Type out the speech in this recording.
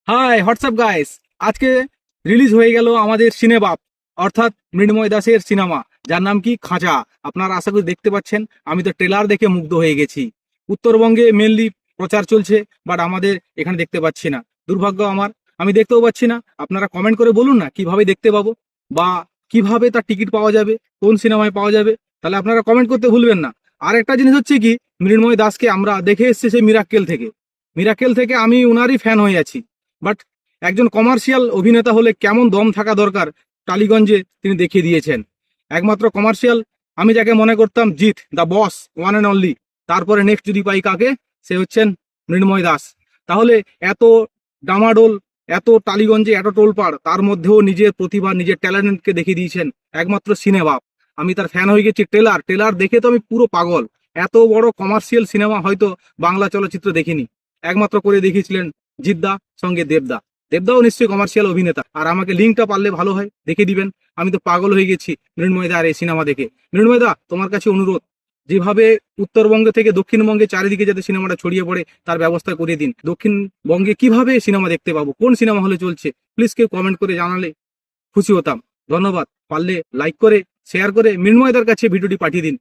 High WhatsApp guys. আজকে release হয়ে গেল আমাদের সিনেবাপ অর্থাৎ মৃন্ময় দাসের সিনেমা, যার নাম কি খাঁচা। আপনারা আশা করি দেখতে পাচ্ছেন। আমি তো ট্রেলার দেখে মুগ্ধ হয়ে গেছি। উত্তরবঙ্গে মেনলি প্রচার চলছে, বাট আমাদের এখানে দেখতে পাচ্ছি না। দুর্ভাগ্য আমার, আমি দেখতেও পাচ্ছি না। আপনারা কমেন্ট করে বলুন না কিভাবে দেখতে পাবো বা কিভাবে তার টিকিট পাওয়া যাবে, কোন সিনেমায় পাওয়া যাবে। তাহলে আপনারা কমেন্ট করতে ভুলবেন না। আর একটা জিনিস হচ্ছে কি, মৃন্ময় দাসকে আমরা দেখে এসেছি সেই মিরাক্কেল থেকে আমি উনারই ফ্যান হয়ে আছি। বাট একজন কমার্শিয়াল অভিনেতা হলে কেমন দম থাকা দরকার টালিগঞ্জে তিনি দেখিয়ে দিয়েছেন। একমাত্র কমার্শিয়াল আমি যাকে মনে করতাম Jeet the boss, one and only. তারপরে নেক্সট যদি পাই কাকে, সে হচ্ছেন মৃন্ময় দাস। তাহলে এত ডামাডোল, এত টালিগঞ্জে এত টোলপাড়, তার মধ্যেও নিজের প্রতিভা, নিজের ট্যালেন্টকে দেখিয়ে দিয়েছেন একমাত্র সিনেবাপ। আমি তার ফ্যান হয়ে গেছি। ট্রেলার দেখে তো আমি পুরো পাগল। এত বড় কমার্শিয়াল সিনেমা হয়তো বাংলা চলচ্চিত্র দেখিনি। একমাত্র করে দেখিয়েছিলেন জিদ্দা, সঙ্গে দেবদাও নিশ্চয়ই কমার্শিয়াল অভিনেতা। আর আমাকে লিঙ্কটা পারলে ভালো হয়, দেখে দিবেন। আমি তো পাগল হয়ে গেছি মৃন্ময় দার এই সিনেমা দেখে। মৃন্ময় দা, তোমার কাছে অনুরোধ, যেভাবে উত্তরবঙ্গ থেকে দক্ষিণবঙ্গে চারিদিকে যাতে সিনেমাটা ছড়িয়ে পড়ে তার ব্যবস্থা করে দিন। দক্ষিণবঙ্গে কিভাবে সিনেমা দেখতে পাবো, কোন সিনেমা হলে চলছে, প্লিজ কেউ কমেন্ট করে জানালে খুশি হতাম। ধন্যবাদ। পারলে লাইক করে শেয়ার করে মৃন্ময়দার কাছে ভিডিওটি পাঠিয়ে দিন।